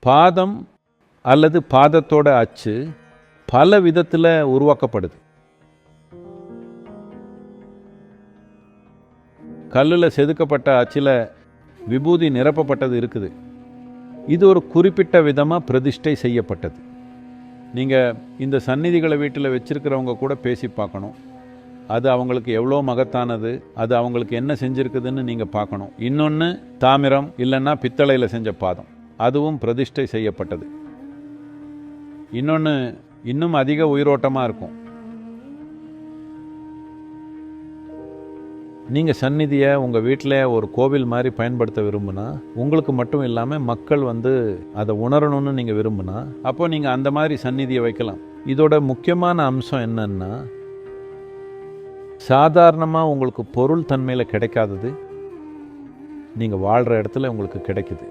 பாதம் அல்லது பாதத்தோட அச்சு பல விதத்தில் உருவாக்கப்படுது. கல்லில் செதுக்கப்பட்ட அச்சில் விபூதி நிரப்பப்பட்டது இருக்குது. இது ஒரு குறிப்பிட்ட விதமாக பிரதிஷ்டை செய்யப்பட்டது. நீங்கள் இந்த சந்நிதிகளை வீட்டில் வச்சிருக்கிறவங்க கூட பேசி பார்க்கணும். அது அவங்களுக்கு எவ்வளோ மகத்தானது, அது அவங்களுக்கு என்ன செஞ்சுருக்குதுன்னு நீங்கள் பார்க்கணும். இன்னொன்று தாமிரம் இல்லைன்னா பித்தளையில் செஞ்ச பாதம், அதுவும் பிரதிஷ்டை செய்யப்பட்டது. இன்னொன்று இன்னும் அதிக உயிரோட்டமாக இருக்கும். நீங்கள் சந்நிதியை உங்கள் வீட்டில் ஒரு கோவில் மாதிரி பயன்படுத்த விரும்புனா, உங்களுக்கு மட்டும் இல்லாமல் மக்கள் அதை உணரணும்னு நீங்கள் விரும்புனா, அப்போ நீங்கள் அந்த மாதிரி சந்நிதியை வைக்கலாம். இதோட முக்கியமான அம்சம் என்னன்னா, சாதாரணமாக உங்களுக்கு பொருள் தன்மையில் கிடைக்காதது நீங்கள் வாழ்கிற இடத்துல உங்களுக்கு கிடைக்குது.